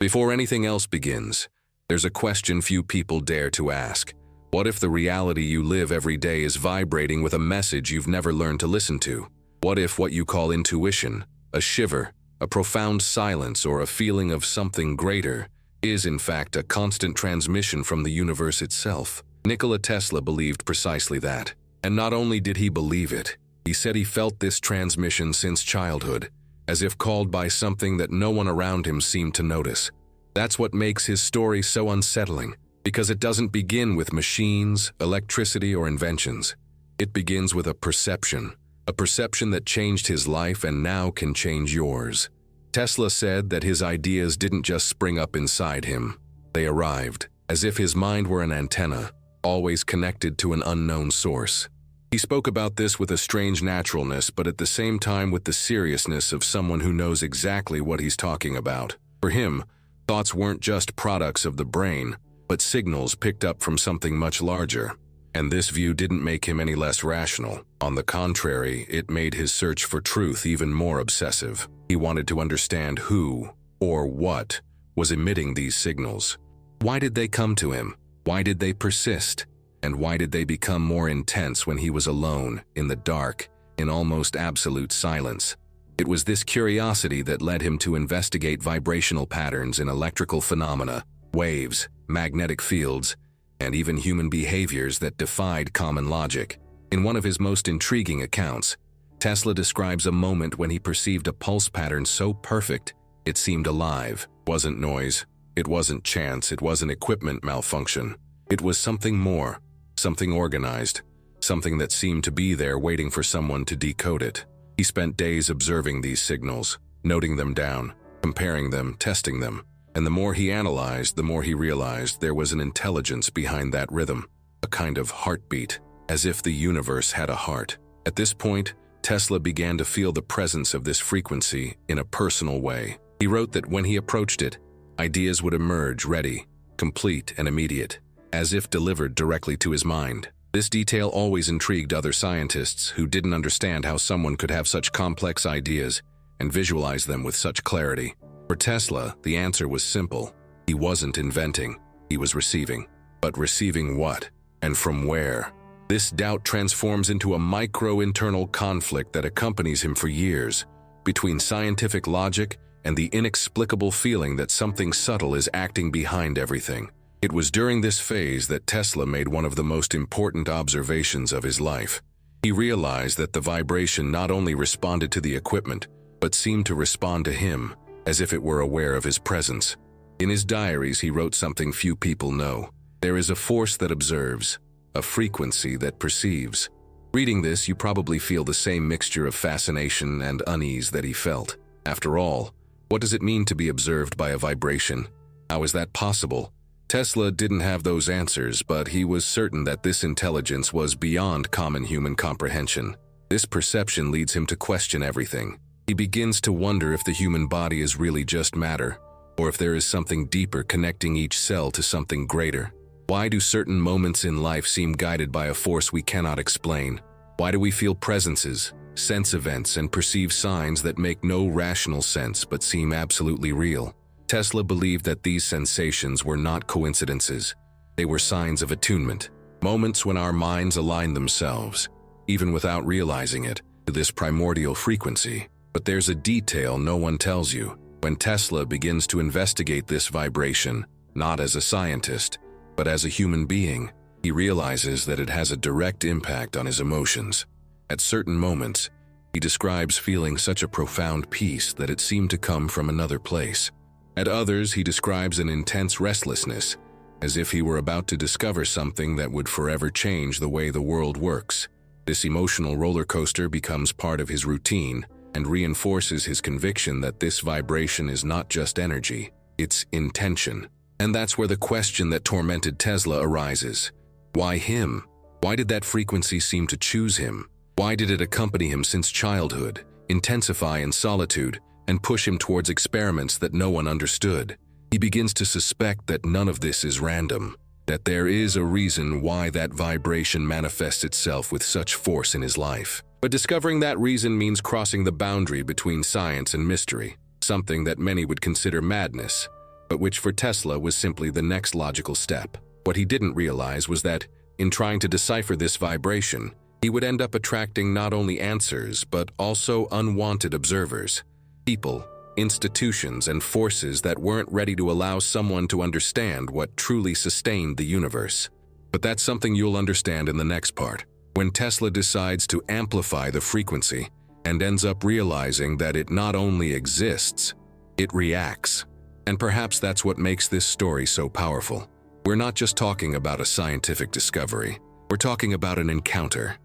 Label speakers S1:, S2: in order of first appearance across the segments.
S1: Before anything else begins, there's a question few people dare to ask. What if the reality you live every day is vibrating with a message you've never learned to listen to? What if what you call intuition, a shiver, a profound silence, or a feeling of something greater, is in fact a constant transmission from the universe itself? Nikola Tesla believed precisely that. And not only did he believe it, he said he felt this transmission since childhood, as if called by something that no one around him seemed to notice. That's what makes his story so unsettling, because it doesn't begin with machines, electricity, or inventions. It begins with a perception that changed his life and now can change yours. Tesla said that his ideas didn't just spring up inside him. They arrived, as if his mind were an antenna, always connected to an unknown source. He spoke about this with a strange naturalness, but at the same time with the seriousness of someone who knows exactly what he's talking about. For him, thoughts weren't just products of the brain, but signals picked up from something much larger. And this view didn't make him any less rational. On the contrary, it made his search for truth even more obsessive. He wanted to understand who, or what, was emitting these signals. Why did they come to him? Why did they persist? And why did they become more intense when he was alone, in the dark, in almost absolute silence? It was this curiosity that led him to investigate vibrational patterns in electrical phenomena, waves, magnetic fields, and even human behaviors that defied common logic. In one of his most intriguing accounts, Tesla describes a moment when he perceived a pulse pattern so perfect it seemed alive. It wasn't noise, it wasn't chance, it wasn't equipment malfunction. It was something more, something organized, something that seemed to be there waiting for someone to decode it. He spent days observing these signals, noting them down, comparing them, testing them. And the more he analyzed, the more he realized there was an intelligence behind that rhythm, a kind of heartbeat, as if the universe had a heart. At this point, Tesla began to feel the presence of this frequency in a personal way. He wrote that when he approached it, ideas would emerge ready, complete, and immediate, as if delivered directly to his mind. This detail always intrigued other scientists who didn't understand how someone could have such complex ideas and visualize them with such clarity. For Tesla, the answer was simple. He wasn't inventing, he was receiving. But receiving what? And from where? This doubt transforms into a micro-internal conflict that accompanies him for years, between scientific logic and the inexplicable feeling that something subtle is acting behind everything. It was during this phase that Tesla made one of the most important observations of his life. He realized that the vibration not only responded to the equipment, but seemed to respond to him, as if it were aware of his presence. In his diaries, he wrote something few people know. There is a force that observes, a frequency that perceives. Reading this, you probably feel the same mixture of fascination and unease that he felt. After all, what does it mean to be observed by a vibration? How is that possible? Tesla didn't have those answers, but he was certain that this intelligence was beyond common human comprehension. This perception leads him to question everything. He begins to wonder if the human body is really just matter, or if there is something deeper connecting each cell to something greater. Why do certain moments in life seem guided by a force we cannot explain? Why do we feel presences, sense events, and perceive signs that make no rational sense but seem absolutely real? Tesla believed that these sensations were not coincidences. They were signs of attunement, moments when our minds align themselves, even without realizing it, to this primordial frequency. But there's a detail no one tells you. When Tesla begins to investigate this vibration, not as a scientist, but as a human being, he realizes that it has a direct impact on his emotions. At certain moments, he describes feeling such a profound peace that it seemed to come from another place. At others, he describes an intense restlessness, as if he were about to discover something that would forever change the way the world works. This emotional roller coaster becomes part of his routine, and reinforces his conviction that this vibration is not just energy, it's intention. And that's where the question that tormented Tesla arises. Why him? Why did that frequency seem to choose him? Why did it accompany him since childhood, intensify in solitude, and push him towards experiments that no one understood? He begins to suspect that none of this is random, that there is a reason why that vibration manifests itself with such force in his life. But discovering that reason means crossing the boundary between science and mystery, something that many would consider madness. but which for Tesla was simply the next logical step. What he didn't realize was that, in trying to decipher this vibration, he would end up attracting not only answers, but also unwanted observers, people, institutions, and forces that weren't ready to allow someone to understand what truly sustained the universe. But that's something you'll understand in the next part, when Tesla decides to amplify the frequency and ends up realizing that it not only exists, it reacts. And perhaps that's what makes this story so powerful. We're not just talking about a scientific discovery. We're talking about an encounter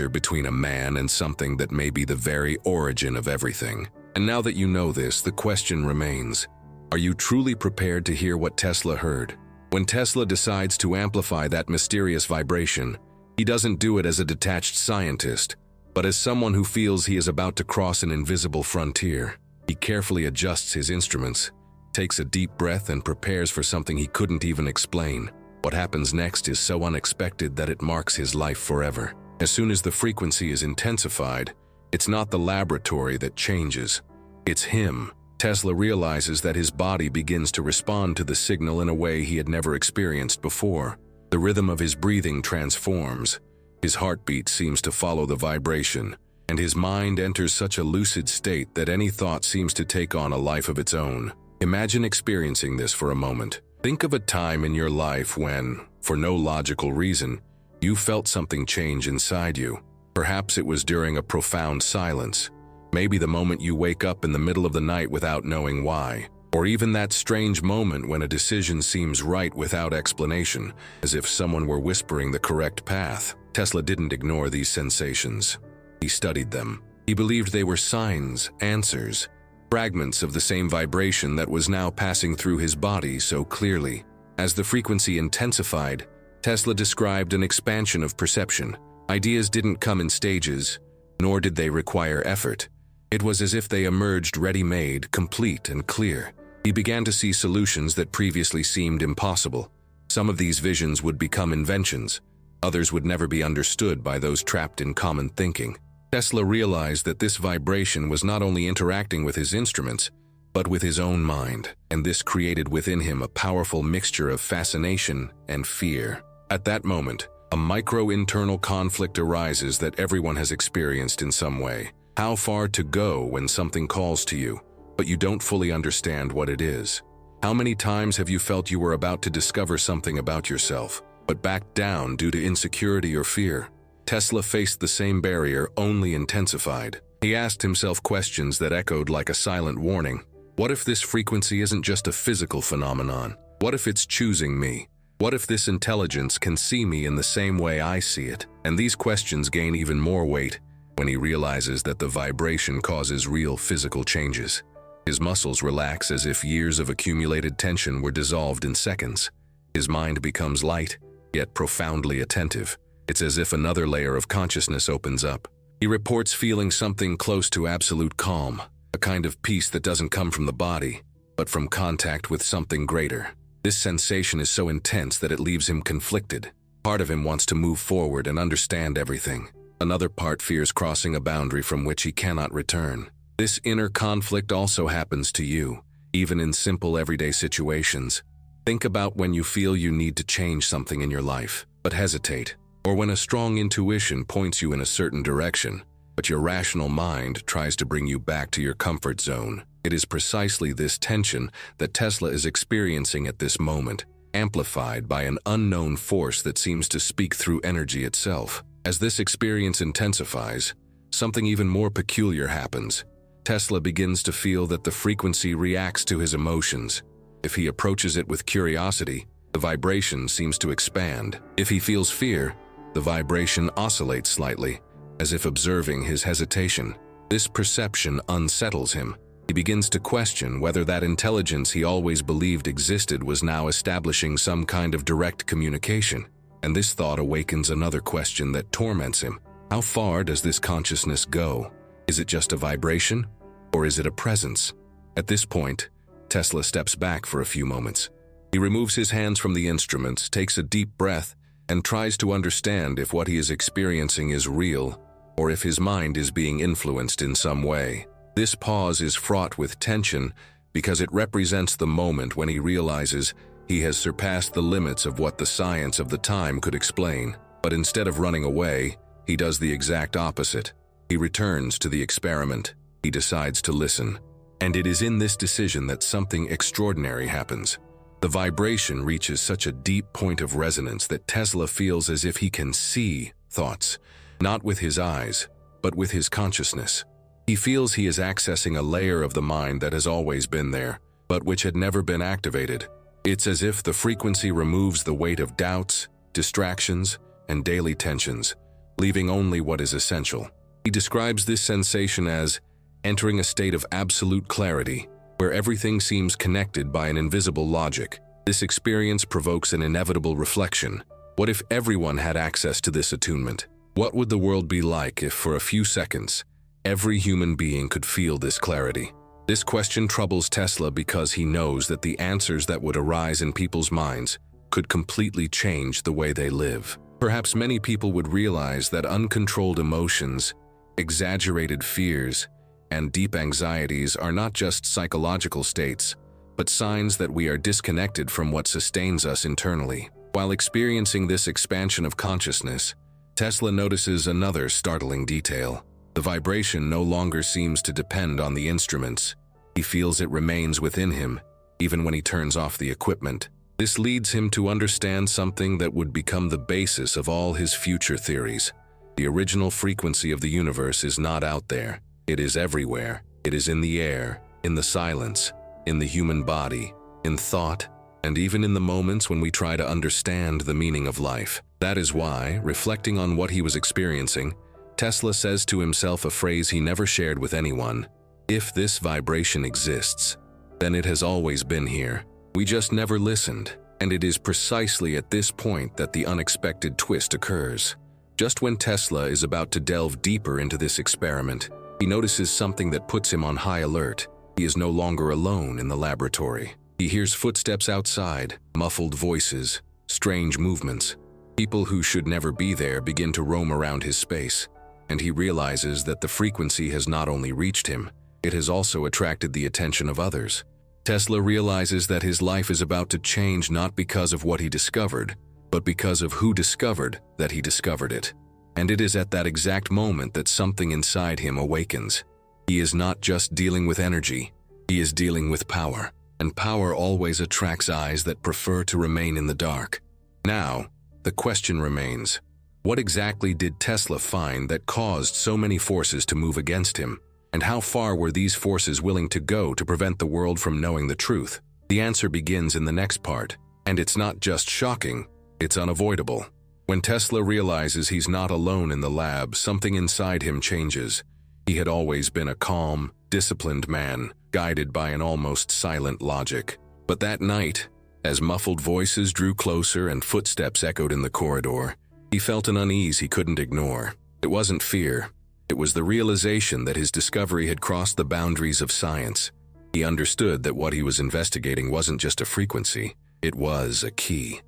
S1: between a man and something that may be the very origin of everything. And now that you know this, the question remains, are you truly prepared to hear what Tesla heard? When Tesla decides to amplify that mysterious vibration, he doesn't do it as a detached scientist, but as someone who feels he is about to cross an invisible frontier. He carefully adjusts his instruments, takes a deep breath, and prepares for something he couldn't even explain. What happens next is so unexpected that it marks his life forever. As soon as the frequency is intensified, it's not the laboratory that changes, it's him. Tesla realizes that his body begins to respond to the signal in a way he had never experienced before. The rhythm of his breathing transforms, his heartbeat seems to follow the vibration, and his mind enters such a lucid state that any thought seems to take on a life of its own. Imagine experiencing this for a moment. Think of a time in your life when, for no logical reason, you felt something change inside you. Perhaps it was during a profound silence, maybe the moment you wake up in the middle of the night without knowing why, or even that strange moment when a decision seems right without explanation, as if someone were whispering the correct path. Tesla didn't ignore these sensations. He studied them. He believed they were signs, answers, fragments of the same vibration that was now passing through his body so clearly. As the frequency intensified, Tesla described an expansion of perception. Ideas didn't come in stages, nor did they require effort. It was as if they emerged ready-made, complete, and clear. He began to see solutions that previously seemed impossible. Some of these visions would become inventions. Others would never be understood by those trapped in common thinking. Tesla realized that this vibration was not only interacting with his instruments, but with his own mind, and this created within him a powerful mixture of fascination and fear. At that moment, a micro-internal conflict arises that everyone has experienced in some way. How far to go when something calls to you, but you don't fully understand what it is? How many times have you felt you were about to discover something about yourself, but backed down due to insecurity or fear? Tesla faced the same barrier, only intensified. He asked himself questions that echoed like a silent warning. What if this frequency isn't just a physical phenomenon? What if it's choosing me? What if this intelligence can see me in the same way I see it? And these questions gain even more weight when he realizes that the vibration causes real physical changes. His muscles relax as if years of accumulated tension were dissolved in seconds. His mind becomes light, yet profoundly attentive. It's as if another layer of consciousness opens up. He reports feeling something close to absolute calm, a kind of peace that doesn't come from the body, but from contact with something greater. This sensation is so intense that it leaves him conflicted. Part of him wants to move forward and understand everything. Another part fears crossing a boundary from which he cannot return. This inner conflict also happens to you, even in simple everyday situations. Think about when you feel you need to change something in your life, but hesitate, or when a strong intuition points you in a certain direction, but your rational mind tries to bring you back to your comfort zone. It is precisely this tension that Tesla is experiencing at this moment, amplified by an unknown force that seems to speak through energy itself. As this experience intensifies, something even more peculiar happens. Tesla begins to feel that the frequency reacts to his emotions. If he approaches it with curiosity, the vibration seems to expand. If he feels fear, the vibration oscillates slightly, as if observing his hesitation. This perception unsettles him. He begins to question whether that intelligence he always believed existed was now establishing some kind of direct communication. And this thought awakens another question that torments him. How far does this consciousness go? Is it just a vibration, or is it a presence? At this point, Tesla steps back for a few moments. He removes his hands from the instruments, takes a deep breath, and tries to understand if what he is experiencing is real, or if his mind is being influenced in some way. This pause is fraught with tension because it represents the moment when he realizes he has surpassed the limits of what the science of the time could explain. But instead of running away, he does the exact opposite. He returns to the experiment. He decides to listen. And it is in this decision that something extraordinary happens. The vibration reaches such a deep point of resonance that Tesla feels as if he can see thoughts, not with his eyes, but with his consciousness. He feels he is accessing a layer of the mind that has always been there, but which had never been activated. It's as if the frequency removes the weight of doubts, distractions, and daily tensions, leaving only what is essential. He describes this sensation as entering a state of absolute clarity, where everything seems connected by an invisible logic. This experience provokes an inevitable reflection. What if everyone had access to this attunement? What would the world be like if, for a few seconds, every human being could feel this clarity? This question troubles Tesla because he knows that the answers that would arise in people's minds could completely change the way they live. Perhaps many people would realize that uncontrolled emotions, exaggerated fears, and deep anxieties are not just psychological states, but signs that we are disconnected from what sustains us internally. While experiencing this expansion of consciousness, Tesla notices another startling detail. The vibration no longer seems to depend on the instruments. He feels it remains within him, even when he turns off the equipment. This leads him to understand something that would become the basis of all his future theories. The original frequency of the universe is not out there. It is everywhere. It is in the air, in the silence, in the human body, in thought, and even in the moments when we try to understand the meaning of life. That is why, reflecting on what he was experiencing, Tesla says to himself a phrase he never shared with anyone: "If this vibration exists, then it has always been here. We just never listened." And it is precisely at this point that the unexpected twist occurs. Just when Tesla is about to delve deeper into this experiment, he notices something that puts him on high alert. He is no longer alone in the laboratory. He hears footsteps outside, muffled voices, strange movements. People who should never be there begin to roam around his space, and he realizes that the frequency has not only reached him, it has also attracted the attention of others. Tesla realizes that his life is about to change not because of what he discovered, but because of who discovered that he discovered it. And it is at that exact moment that something inside him awakens. He is not just dealing with energy, he is dealing with power. And power always attracts eyes that prefer to remain in the dark. Now, the question remains, what exactly did Tesla find that caused so many forces to move against him? And how far were these forces willing to go to prevent the world from knowing the truth? The answer begins in the next part, and it's not just shocking, it's unavoidable. When Tesla realizes he's not alone in the lab, something inside him changes. He had always been a calm, disciplined man, guided by an almost silent logic. But that night, as muffled voices drew closer and footsteps echoed in the corridor, he felt an unease he couldn't ignore. It wasn't fear. It was the realization that his discovery had crossed the boundaries of science. He understood that what he was investigating wasn't just a frequency, it was a key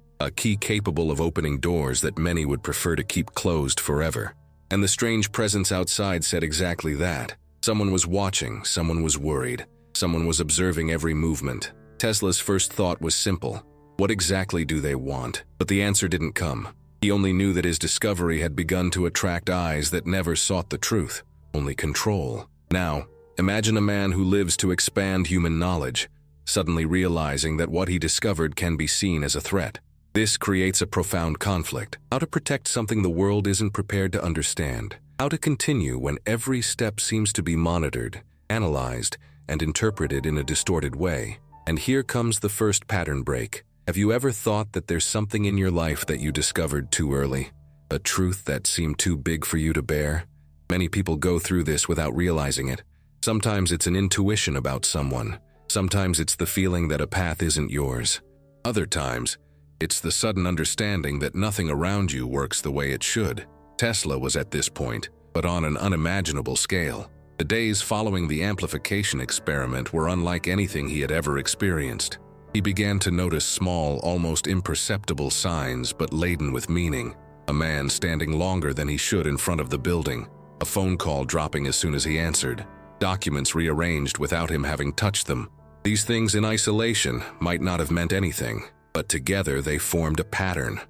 S1: capable of opening doors that many would prefer to keep closed forever. And the strange presence outside said exactly that. Someone was watching, someone was worried, someone was observing every movement. Tesla's first thought was simple: what exactly do they want? But the answer didn't come. He only knew that his discovery had begun to attract eyes that never sought the truth, only control. Now, imagine a man who lives to expand human knowledge, suddenly realizing that what he discovered can be seen as a threat. This creates a profound conflict. How to protect something the world isn't prepared to understand. How to continue when every step seems to be monitored, analyzed, and interpreted in a distorted way. And here comes the first pattern break. Have you ever thought that there's something in your life that you discovered too early? A truth that seemed too big for you to bear? Many people go through this without realizing it. Sometimes it's an intuition about someone. Sometimes it's the feeling that a path isn't yours. Other times, it's the sudden understanding that nothing around you works the way it should. Tesla was at this point, but on an unimaginable scale. The days following the amplification experiment were unlike anything he had ever experienced. He began to notice small, almost imperceptible signs, but laden with meaning. A man standing longer than he should in front of the building. A phone call dropping as soon as he answered. Documents rearranged without him having touched them. These things in isolation might not have meant anything, but together they formed a pattern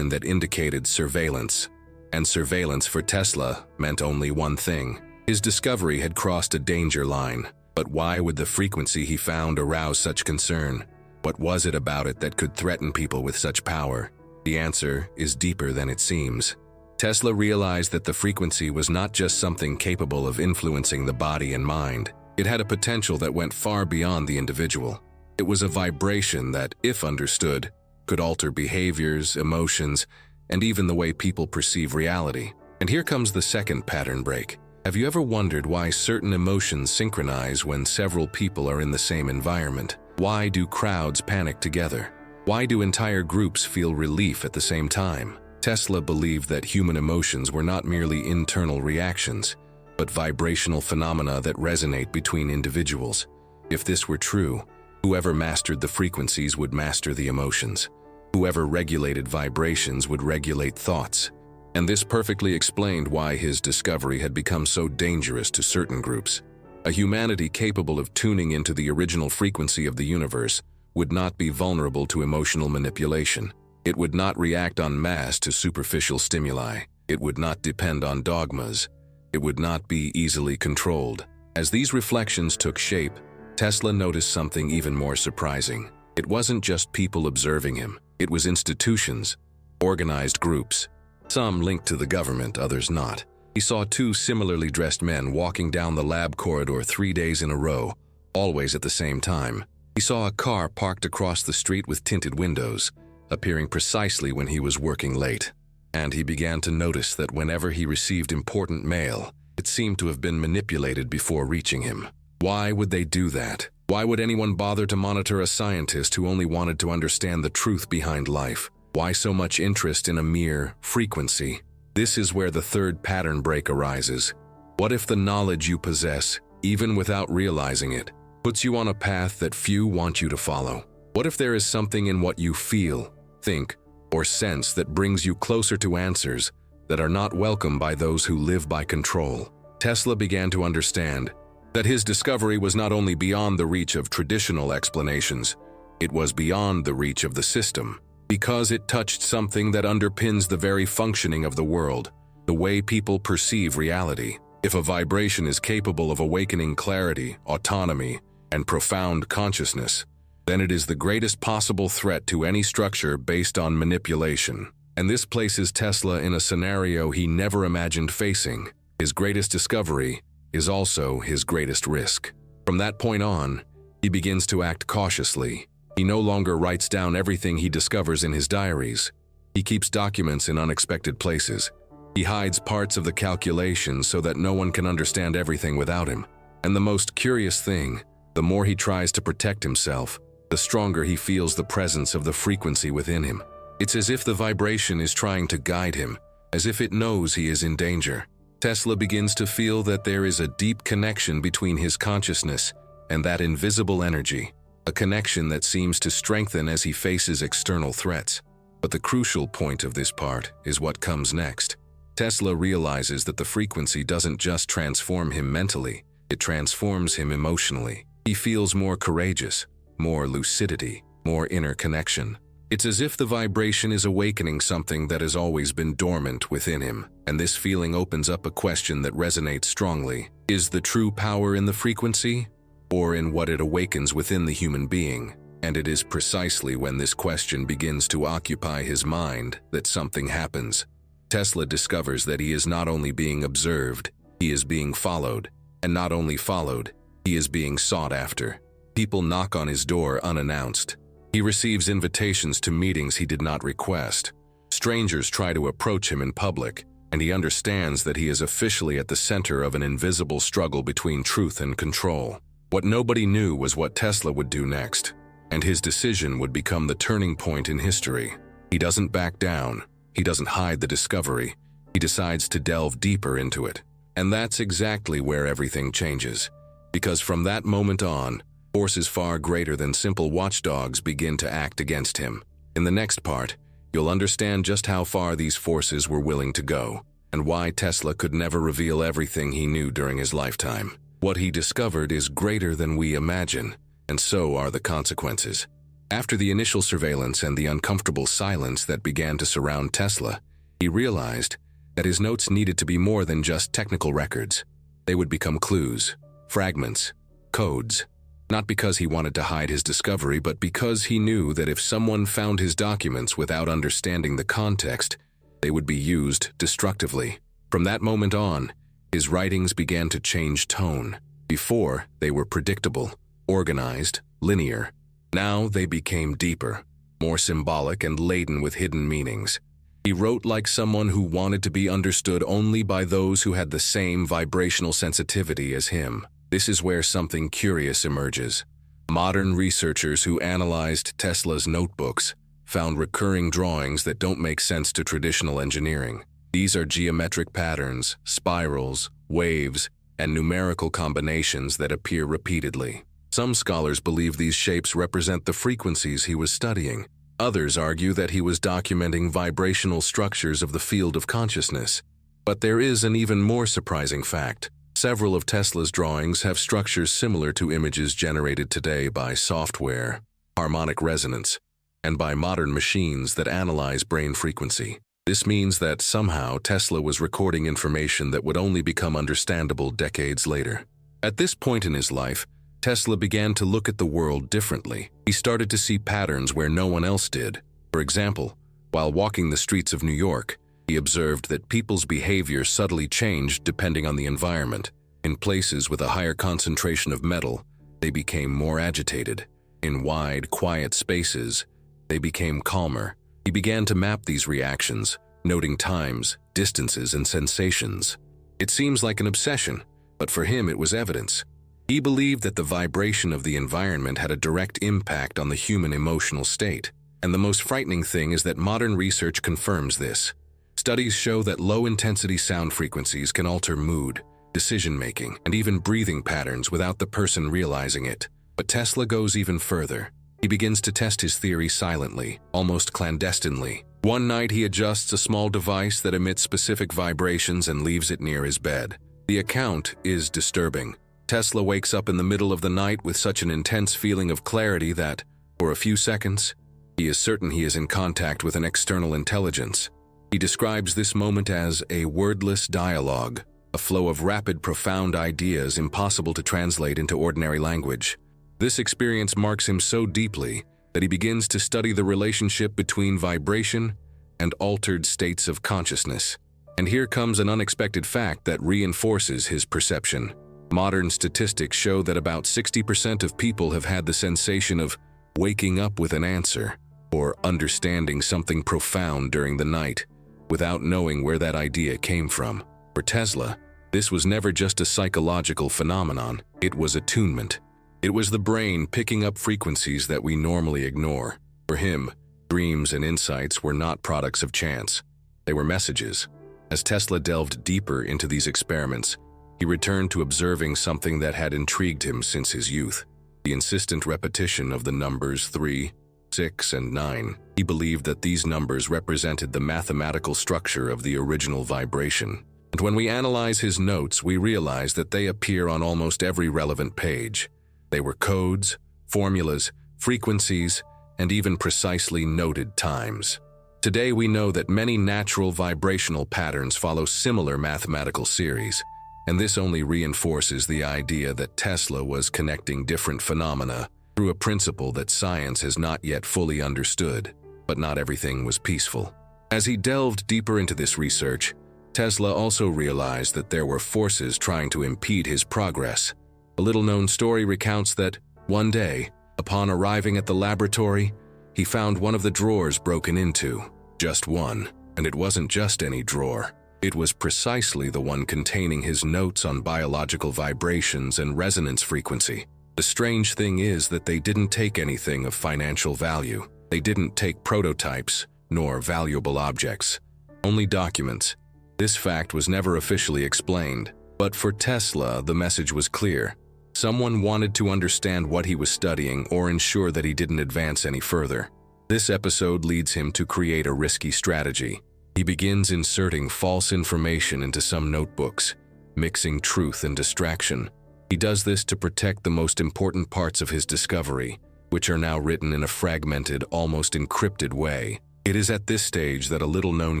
S1: that indicated surveillance. And surveillance for Tesla meant only one thing. His discovery had crossed a danger line. But why would the frequency he found arouse such concern? What was it about it that could threaten people with such power? The answer is deeper than it seems. Tesla realized that the frequency was not just something capable of influencing the body and mind. It had a potential that went far beyond the individual. It was a vibration that, if understood, could alter behaviors, emotions, and even the way people perceive reality. And here comes the second pattern break. Have you ever wondered why certain emotions synchronize when several people are in the same environment? Why do crowds panic together? Why do entire groups feel relief at the same time? Tesla believed that human emotions were not merely internal reactions, but vibrational phenomena that resonate between individuals. If this were true, whoever mastered the frequencies would master the emotions. Whoever regulated vibrations would regulate thoughts. And this perfectly explained why his discovery had become so dangerous to certain groups. A humanity capable of tuning into the original frequency of the universe would not be vulnerable to emotional manipulation. It would not react en masse to superficial stimuli. It would not depend on dogmas. It would not be easily controlled. As these reflections took shape, Tesla noticed something even more surprising. It wasn't just people observing him. It was institutions, organized groups. Some linked to the government, others not. He saw two similarly dressed men walking down the lab corridor 3 days in a row, always at the same time. He saw a car parked across the street with tinted windows, appearing precisely when he was working late. And he began to notice that whenever he received important mail, it seemed to have been manipulated before reaching him. Why would they do that? Why would anyone bother to monitor a scientist who only wanted to understand the truth behind life? Why so much interest in a mere frequency? This is where the third pattern break arises. What if the knowledge you possess, even without realizing it, puts you on a path that few want you to follow? What if there is something in what you feel, think, or sense that brings you closer to answers that are not welcome by those who live by control? Tesla began to understand that his discovery was not only beyond the reach of traditional explanations, it was beyond the reach of the system. Because it touched something that underpins the very functioning of the world, the way people perceive reality. If a vibration is capable of awakening clarity, autonomy, and profound consciousness, then it is the greatest possible threat to any structure based on manipulation. And this places Tesla in a scenario he never imagined facing. His greatest discovery is also his greatest risk. From that point on, he begins to act cautiously. He no longer writes down everything he discovers in his diaries. He keeps documents in unexpected places. He hides parts of the calculations so that no one can understand everything without him. And the most curious thing, the more he tries to protect himself, the stronger he feels the presence of the frequency within him. It's as if the vibration is trying to guide him, as if it knows he is in danger. Tesla begins to feel that there is a deep connection between his consciousness and that invisible energy. A connection that seems to strengthen as he faces external threats. But the crucial point of this part is what comes next. Tesla realizes that the frequency doesn't just transform him mentally, it transforms him emotionally. He feels more courageous, more lucidity, more inner connection. It's as if the vibration is awakening something that has always been dormant within him, and this feeling opens up a question that resonates strongly. Is the true power in the frequency, or in what it awakens within the human being? And it is precisely when this question begins to occupy his mind that something happens. Tesla discovers that he is not only being observed, he is being followed. And not only followed, he is being sought after. People knock on his door unannounced. He receives invitations to meetings he did not request. Strangers try to approach him in public, and he understands that he is officially at the center of an invisible struggle between truth and control. What nobody knew was what Tesla would do next, and his decision would become the turning point in history. He doesn't back down. He doesn't hide the discovery. He decides to delve deeper into it. And that's exactly where everything changes. Because from that moment on, forces far greater than simple watchdogs begin to act against him. In the next part, you'll understand just how far these forces were willing to go, and why Tesla could never reveal everything he knew during his lifetime. What he discovered is greater than we imagine, and so are the consequences. After the initial surveillance and the uncomfortable silence that began to surround Tesla, he realized that his notes needed to be more than just technical records. They would become clues, fragments, codes, not because he wanted to hide his discovery, but because he knew that if someone found his documents without understanding the context, they would be used destructively. From that moment on, his writings began to change tone. Before, they were predictable, organized, linear. Now they became deeper, more symbolic and laden with hidden meanings. He wrote like someone who wanted to be understood only by those who had the same vibrational sensitivity as him. This is where something curious emerges. Modern researchers who analyzed Tesla's notebooks found recurring drawings that don't make sense to traditional engineering. These are geometric patterns, spirals, waves, and numerical combinations that appear repeatedly. Some scholars believe these shapes represent the frequencies he was studying. Others argue that he was documenting vibrational structures of the field of consciousness. But there is an even more surprising fact. Several of Tesla's drawings have structures similar to images generated today by software, harmonic resonance, and by modern machines that analyze brain frequency. This means that somehow Tesla was recording information that would only become understandable decades later. At this point in his life, Tesla began to look at the world differently. He started to see patterns where no one else did. For example, while walking the streets of New York, he observed that people's behavior subtly changed depending on the environment. In places with a higher concentration of metal, they became more agitated. In wide, quiet spaces, they became calmer. He began to map these reactions, noting times, distances, and sensations. It seems like an obsession, but for him it was evidence. He believed that the vibration of the environment had a direct impact on the human emotional state. And the most frightening thing is that modern research confirms this. Studies show that low-intensity sound frequencies can alter mood, decision-making, and even breathing patterns without the person realizing it. But Tesla goes even further. He begins to test his theory silently, almost clandestinely. One night he adjusts a small device that emits specific vibrations and leaves it near his bed. The account is disturbing. Tesla wakes up in the middle of the night with such an intense feeling of clarity that, for a few seconds, he is certain he is in contact with an external intelligence. He describes this moment as a wordless dialogue, a flow of rapid, profound ideas impossible to translate into ordinary language. This experience marks him so deeply that he begins to study the relationship between vibration and altered states of consciousness. And here comes an unexpected fact that reinforces his perception. Modern statistics show that about 60% of people have had the sensation of waking up with an answer or understanding something profound during the night without knowing where that idea came from. For Tesla, this was never just a psychological phenomenon, it was attunement. It was the brain picking up frequencies that we normally ignore. For him, dreams and insights were not products of chance. They were messages. As Tesla delved deeper into these experiments, he returned to observing something that had intrigued him since his youth: the insistent repetition of the numbers 3, 6, and 9. He believed that these numbers represented the mathematical structure of the original vibration. And when we analyze his notes, we realize that they appear on almost every relevant page. They were codes, formulas, frequencies, and even precisely noted times. Today we know that many natural vibrational patterns follow similar mathematical series, and this only reinforces the idea that Tesla was connecting different phenomena through a principle that science has not yet fully understood. But not everything was peaceful. As he delved deeper into this research, Tesla also realized that there were forces trying to impede his progress. A little-known story recounts that, one day, upon arriving at the laboratory, he found one of the drawers broken into. Just one. And it wasn't just any drawer. It was precisely the one containing his notes on biological vibrations and resonance frequency. The strange thing is that they didn't take anything of financial value. They didn't take prototypes, nor valuable objects. Only documents. This fact was never officially explained. But for Tesla, the message was clear. Someone wanted to understand what he was studying or ensure that he didn't advance any further. This episode leads him to create a risky strategy. He begins inserting false information into some notebooks, mixing truth and distraction. He does this to protect the most important parts of his discovery, which are now written in a fragmented, almost encrypted way. It is at this stage that a little-known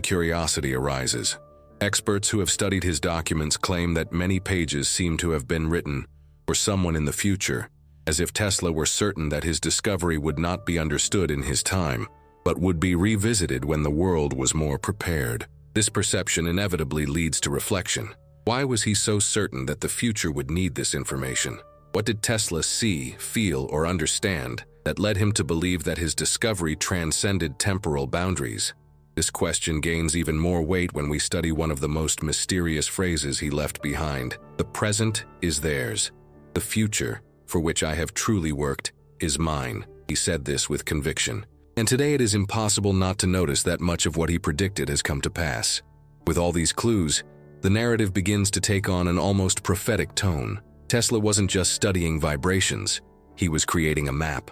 S1: curiosity arises. Experts who have studied his documents claim that many pages seem to have been written for someone in the future, as if Tesla were certain that his discovery would not be understood in his time, but would be revisited when the world was more prepared. This perception inevitably leads to reflection. Why was he so certain that the future would need this information? What did Tesla see, feel, or understand that led him to believe that his discovery transcended temporal boundaries? This question gains even more weight when we study one of the most mysterious phrases he left behind. The present is theirs. The future, for which I have truly worked, is mine. He said this with conviction. And today it is impossible not to notice that much of what he predicted has come to pass. With all these clues, the narrative begins to take on an almost prophetic tone. Tesla wasn't just studying vibrations, he was creating a map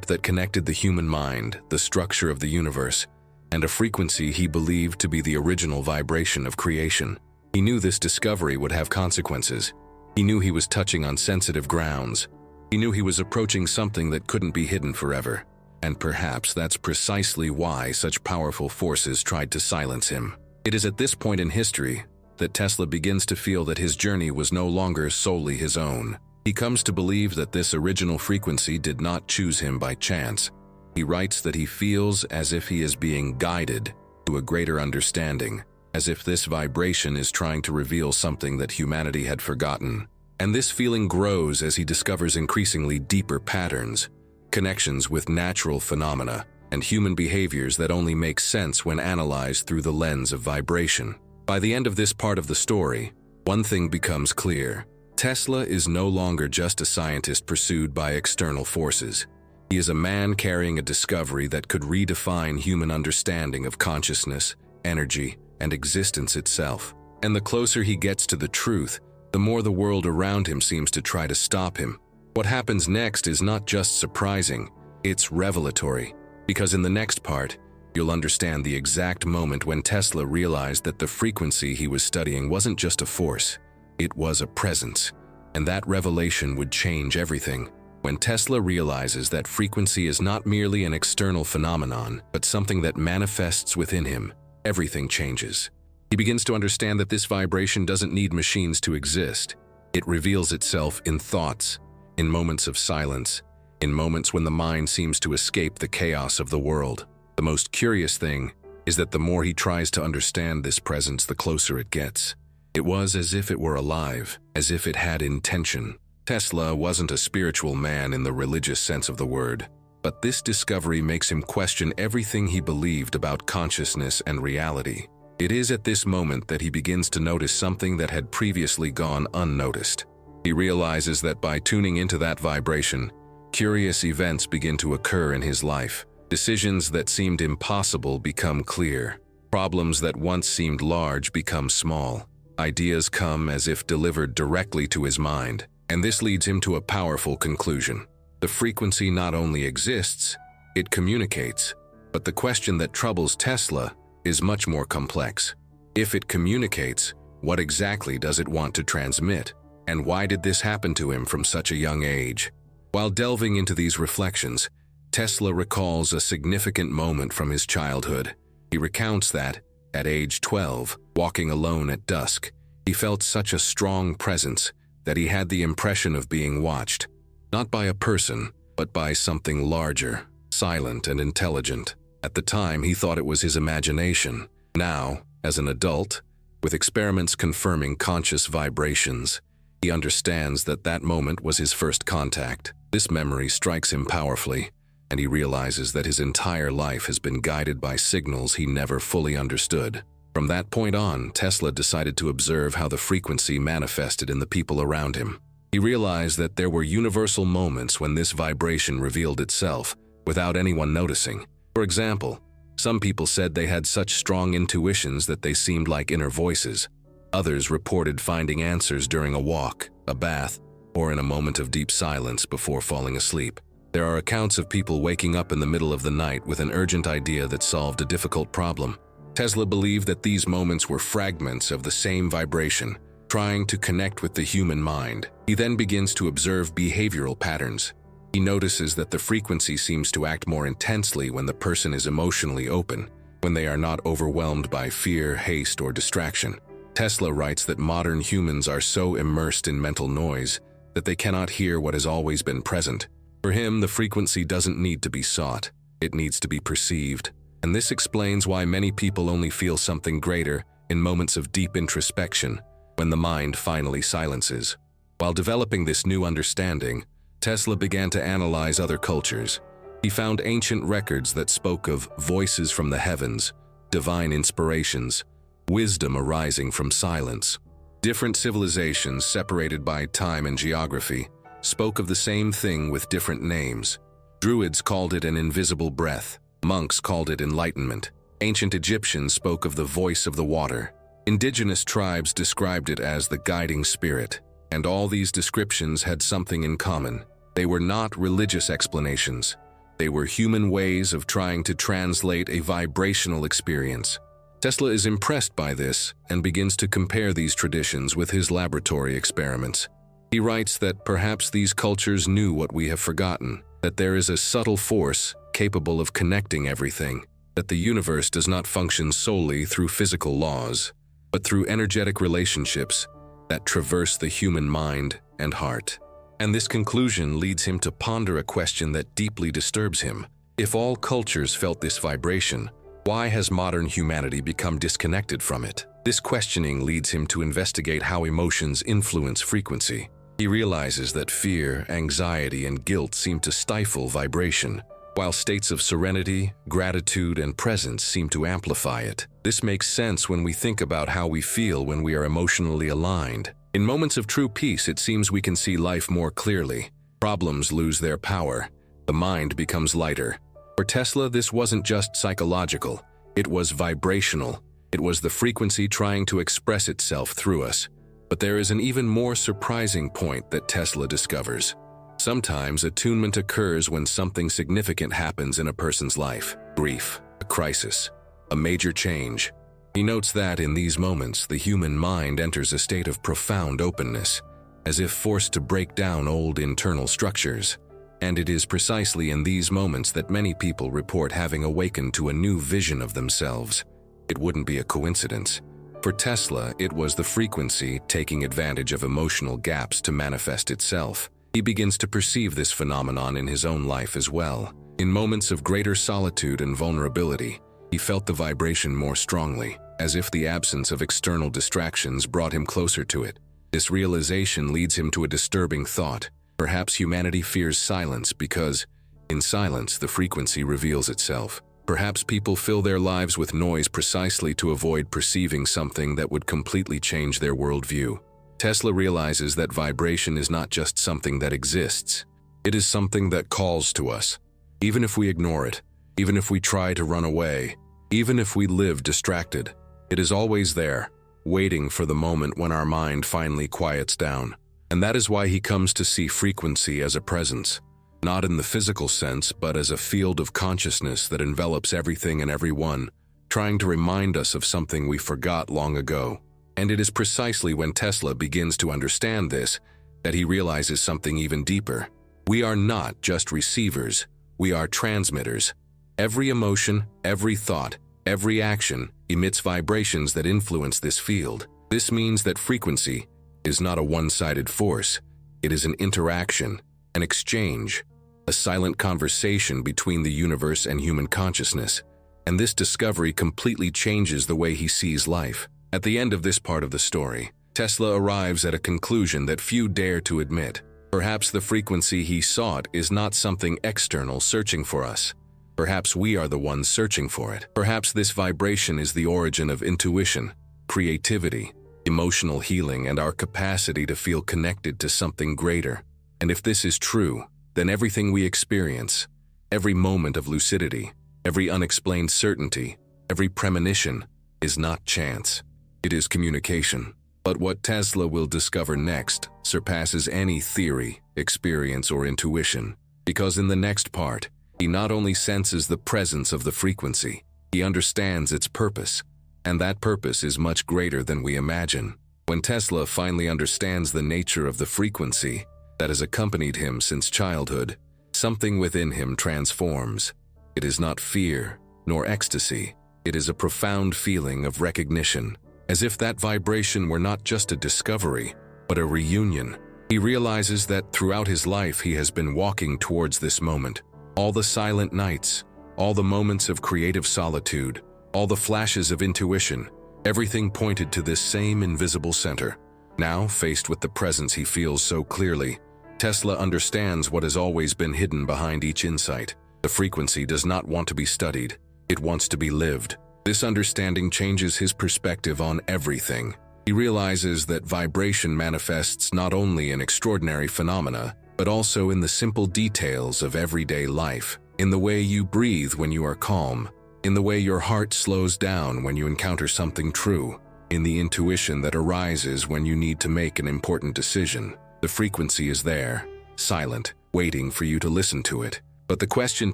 S1: that connected the human mind, the structure of the universe, and a frequency he believed to be the original vibration of creation. He knew this discovery would have consequences. He knew he was touching on sensitive grounds. He knew he was approaching something that couldn't be hidden forever. And perhaps that's precisely why such powerful forces tried to silence him. It is at this point in history that Tesla begins to feel that his journey was no longer solely his own. He comes to believe that this original frequency did not choose him by chance. He writes that he feels as if he is being guided to a greater understanding, as if this vibration is trying to reveal something that humanity had forgotten. And this feeling grows as he discovers increasingly deeper patterns, connections with natural phenomena, and human behaviors that only make sense when analyzed through the lens of vibration. By the end of this part of the story, one thing becomes clear. Tesla is no longer just a scientist pursued by external forces. He is a man carrying a discovery that could redefine human understanding of consciousness, energy, and existence itself. And the closer he gets to the truth, the more the world around him seems to try to stop him. What happens next is not just surprising, it's revelatory. Because in the next part, you'll understand the exact moment when Tesla realized that the frequency he was studying wasn't just a force, it was a presence. And that revelation would change everything. When Tesla realizes that frequency is not merely an external phenomenon, but something that manifests within him, everything changes. He begins to understand that this vibration doesn't need machines to exist. It reveals itself in thoughts, in moments of silence, in moments when the mind seems to escape the chaos of the world. The most curious thing is that the more he tries to understand this presence, the closer it gets. It was as if it were alive, as if it had intention. Tesla wasn't a spiritual man in the religious sense of the word, but this discovery makes him question everything he believed about consciousness and reality. It is at this moment that he begins to notice something that had previously gone unnoticed. He realizes that by tuning into that vibration, curious events begin to occur in his life. Decisions that seemed impossible become clear. Problems that once seemed large become small. Ideas come as if delivered directly to his mind, and this leads him to a powerful conclusion. The frequency not only exists, it communicates. But the question that troubles Tesla is much more complex. If it communicates, what exactly does it want to transmit? And why did this happen to him from such a young age? While delving into these reflections, Tesla recalls a significant moment from his childhood. He recounts that, at age 12, walking alone at dusk, he felt such a strong presence that he had the impression of being watched, not by a person, but by something larger, silent and intelligent. At the time, he thought it was his imagination. Now, as an adult, with experiments confirming conscious vibrations, he understands that that moment was his first contact. This memory strikes him powerfully, and he realizes that his entire life has been guided by signals he never fully understood. From that point on, Tesla decided to observe how the frequency manifested in the people around him. He realized that there were universal moments when this vibration revealed itself, without anyone noticing. For example, some people said they had such strong intuitions that they seemed like inner voices. Others reported finding answers during a walk, a bath, or in a moment of deep silence before falling asleep. There are accounts of people waking up in the middle of the night with an urgent idea that solved a difficult problem. Tesla believed that these moments were fragments of the same vibration, trying to connect with the human mind. He then begins to observe behavioral patterns. He notices that the frequency seems to act more intensely when the person is emotionally open, when they are not overwhelmed by fear, haste, or distraction. Tesla writes that modern humans are so immersed in mental noise that they cannot hear what has always been present. For him, the frequency doesn't need to be sought, it needs to be perceived. And this explains why many people only feel something greater in moments of deep introspection, when the mind finally silences. While developing this new understanding, Tesla began to analyze other cultures. He found ancient records that spoke of voices from the heavens, divine inspirations, wisdom arising from silence. Different civilizations, separated by time and geography, spoke of the same thing with different names. Druids called it an invisible breath. Monks called it enlightenment. Ancient Egyptians spoke of the voice of the water. Indigenous tribes described it as the guiding spirit. And all these descriptions had something in common. They were not religious explanations. They were human ways of trying to translate a vibrational experience. Tesla is impressed by this and begins to compare these traditions with his laboratory experiments. He writes that perhaps these cultures knew what we have forgotten, that there is a subtle force capable of connecting everything, that the universe does not function solely through physical laws, but through energetic relationships that traverse the human mind and heart. And this conclusion leads him to ponder a question that deeply disturbs him. If all cultures felt this vibration, why has modern humanity become disconnected from it? This questioning leads him to investigate how emotions influence frequency. He realizes that fear, anxiety, and guilt seem to stifle vibration, while states of serenity, gratitude, and presence seem to amplify it. This makes sense when we think about how we feel when we are emotionally aligned. In moments of true peace, it seems we can see life more clearly. Problems lose their power. The mind becomes lighter. For Tesla, this wasn't just psychological. It was vibrational. It was the frequency trying to express itself through us. But there is an even more surprising point that Tesla discovers. Sometimes attunement occurs when something significant happens in a person's life. Grief, a crisis, a major change. He notes that in these moments, the human mind enters a state of profound openness, as if forced to break down old internal structures. And it is precisely in these moments that many people report having awakened to a new vision of themselves. It wouldn't be a coincidence. For Tesla, it was the frequency taking advantage of emotional gaps to manifest itself. He begins to perceive this phenomenon in his own life as well. In moments of greater solitude and vulnerability, he felt the vibration more strongly, as if the absence of external distractions brought him closer to it. This realization leads him to a disturbing thought. Perhaps humanity fears silence because, in silence, the frequency reveals itself. Perhaps people fill their lives with noise precisely to avoid perceiving something that would completely change their worldview. Tesla realizes that vibration is not just something that exists. It is something that calls to us. Even if we ignore it, even if we try to run away, even if we live distracted, it is always there, waiting for the moment when our mind finally quiets down. And that is why he comes to see frequency as a presence, not in the physical sense, but as a field of consciousness that envelops everything and everyone, trying to remind us of something we forgot long ago. And it is precisely when Tesla begins to understand this that he realizes something even deeper. We are not just receivers, we are transmitters. Every emotion, every thought, every action emits vibrations that influence this field. This means that frequency is not a one-sided force. It is an interaction, an exchange, a silent conversation between the universe and human consciousness. And this discovery completely changes the way he sees life. At the end of this part of the story, Tesla arrives at a conclusion that few dare to admit. Perhaps the frequency he sought is not something external searching for us. Perhaps we are the ones searching for it. Perhaps this vibration is the origin of intuition, creativity, emotional healing, and our capacity to feel connected to something greater. And if this is true, then everything we experience, every moment of lucidity, every unexplained certainty, every premonition, is not chance. It is communication. But what Tesla will discover next surpasses any theory, experience, or intuition, because in the next part, he not only senses the presence of the frequency, he understands its purpose, and that purpose is much greater than we imagine. When Tesla finally understands the nature of the frequency that has accompanied him since childhood, something within him transforms. It is not fear, nor ecstasy. It is a profound feeling of recognition, as if that vibration were not just a discovery, but a reunion. He realizes that throughout his life he has been walking towards this moment. All the silent nights, all the moments of creative solitude, all the flashes of intuition, everything pointed to this same invisible center. Now, faced with the presence he feels so clearly, Tesla understands what has always been hidden behind each insight. The frequency does not want to be studied. It wants to be lived. This understanding changes his perspective on everything. He realizes that vibration manifests not only in extraordinary phenomena, but also in the simple details of everyday life, in the way you breathe when you are calm, in the way your heart slows down when you encounter something true, in the intuition that arises when you need to make an important decision. The frequency is there, silent, waiting for you to listen to it. But the question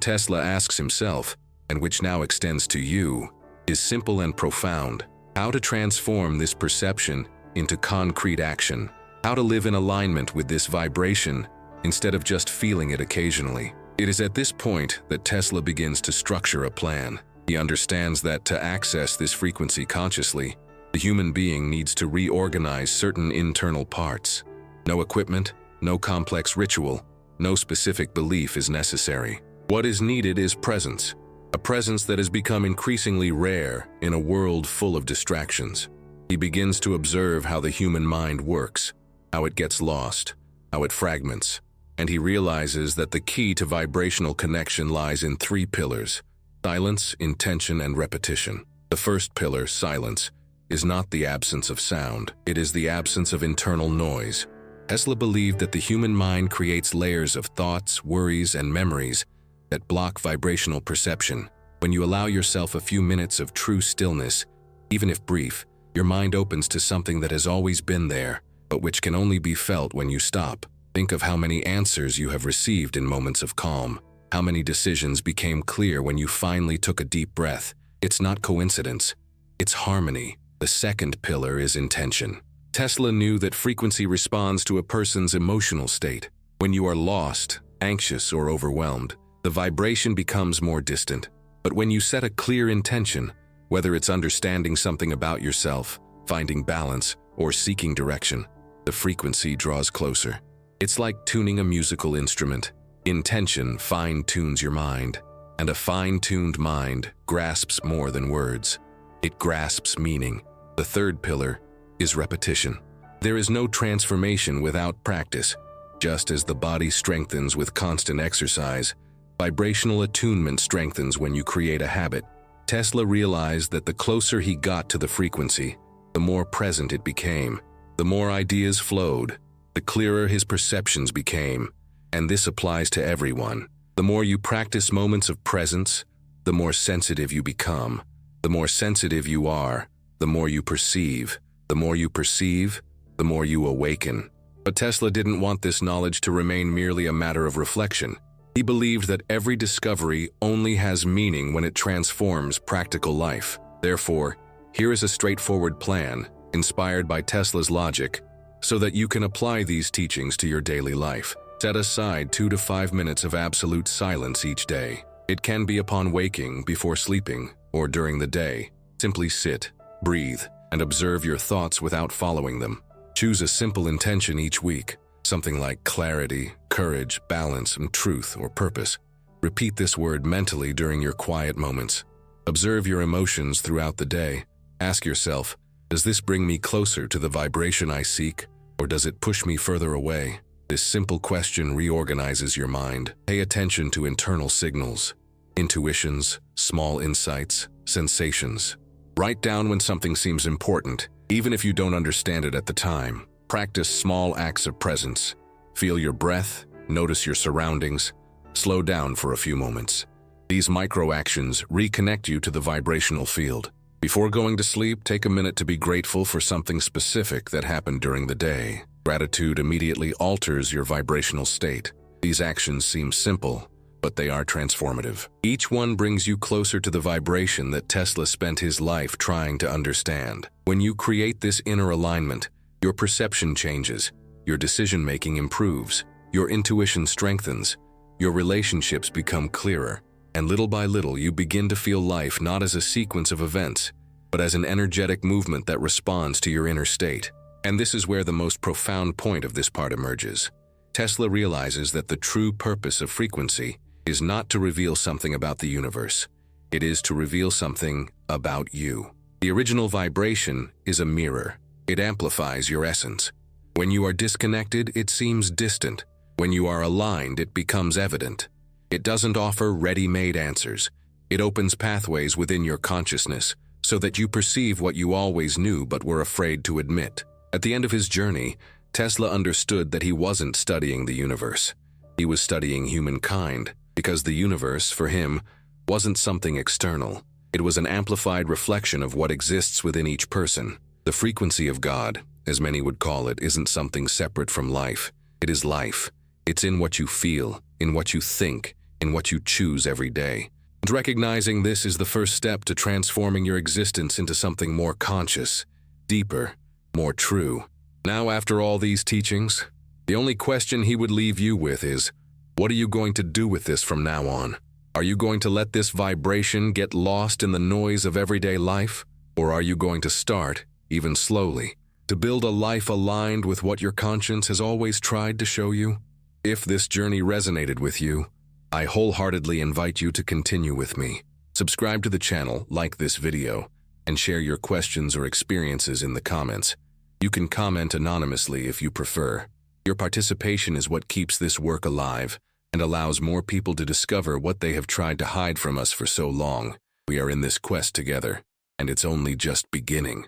S1: Tesla asks himself, and which now extends to you, is simple and profound. How to transform this perception into concrete action. How to live in alignment with this vibration instead of just feeling it occasionally. It is at this point that Tesla begins to structure a plan. He understands that to access this frequency consciously, the human being needs to reorganize certain internal parts. No equipment, no complex ritual, no specific belief is necessary. What is needed is presence. A presence that has become increasingly rare in a world full of distractions. He begins to observe how the human mind works, how it gets lost, how it fragments, and he realizes that the key to vibrational connection lies in three pillars: silence, intention, and repetition. The first pillar, silence, is not the absence of sound, it is the absence of internal noise. Tesla believed that the human mind creates layers of thoughts, worries, and memories that block vibrational perception. When you allow yourself a few minutes of true stillness, even if brief, your mind opens to something that has always been there, but which can only be felt when you stop. Think of how many answers you have received in moments of calm, how many decisions became clear when you finally took a deep breath. It's not coincidence, it's harmony. The second pillar is intention. Tesla knew that frequency responds to a person's emotional state. When you are lost, anxious, or overwhelmed, the vibration becomes more distant. But when you set a clear intention, whether it's understanding something about yourself, finding balance, or seeking direction, the frequency draws closer. It's like tuning a musical instrument. Intention fine-tunes your mind, and a fine-tuned mind grasps more than words. It grasps meaning. The third pillar is repetition. There is no transformation without practice. Just as the body strengthens with constant exercise, vibrational attunement strengthens when you create a habit. Tesla realized that the closer he got to the frequency, the more present it became. The more ideas flowed, the clearer his perceptions became. And this applies to everyone. The more you practice moments of presence, the more sensitive you become. The more sensitive you are, the more you perceive. The more you perceive, the more you awaken. But Tesla didn't want this knowledge to remain merely a matter of reflection. He believed that every discovery only has meaning when it transforms practical life. Therefore, here is a straightforward plan, inspired by Tesla's logic, so that you can apply these teachings to your daily life. Set aside 2 to 5 minutes of absolute silence each day. It can be upon waking, before sleeping, or during the day. Simply sit, breathe, and observe your thoughts without following them. Choose a simple intention each week, something like clarity, courage, balance, and truth or purpose. Repeat this word mentally during your quiet moments. Observe your emotions throughout the day. Ask yourself, does this bring me closer to the vibration I seek, or does it push me further away? This simple question reorganizes your mind. Pay attention to internal signals, intuitions, small insights, sensations. Write down when something seems important, even if you don't understand it at the time. Practice small acts of presence. Feel your breath, notice your surroundings, slow down for a few moments. These micro-actions reconnect you to the vibrational field. Before going to sleep, take a minute to be grateful for something specific that happened during the day. Gratitude immediately alters your vibrational state. These actions seem simple, but they are transformative. Each one brings you closer to the vibration that Tesla spent his life trying to understand. When you create this inner alignment, Your perception changes, your decision-making improves, your intuition strengthens, your relationships become clearer, and little by little you begin to feel life not as a sequence of events, but as an energetic movement that responds to your inner state. And this is where the most profound point of this part emerges. Tesla realizes that the true purpose of frequency is not to reveal something about the universe. It is to reveal something about you. The original vibration is a mirror. It amplifies your essence. When you are disconnected, it seems distant. When you are aligned, it becomes evident. It doesn't offer ready-made answers. It opens pathways within your consciousness so that you perceive what you always knew but were afraid to admit. At the end of his journey, Tesla understood that he wasn't studying the universe. He was studying humankind, because the universe, for him, wasn't something external. It was an amplified reflection of what exists within each person. The frequency of God, as many would call it, isn't something separate from life. It is life. It's in what you feel, in what you think, in what you choose every day. And recognizing this is the first step to transforming your existence into something more conscious, deeper, more true. Now, after all these teachings, the only question he would leave you with is, what are you going to do with this from now on? Are you going to let this vibration get lost in the noise of everyday life? Or are you going to start, even slowly, to build a life aligned with what your conscience has always tried to show you? If this journey resonated with you, I wholeheartedly invite you to continue with me. Subscribe to the channel, like this video, and share your questions or experiences in the comments. You can comment anonymously if you prefer. Your participation is what keeps this work alive and allows more people to discover what they have tried to hide from us for so long. We are in this quest together, and it's only just beginning.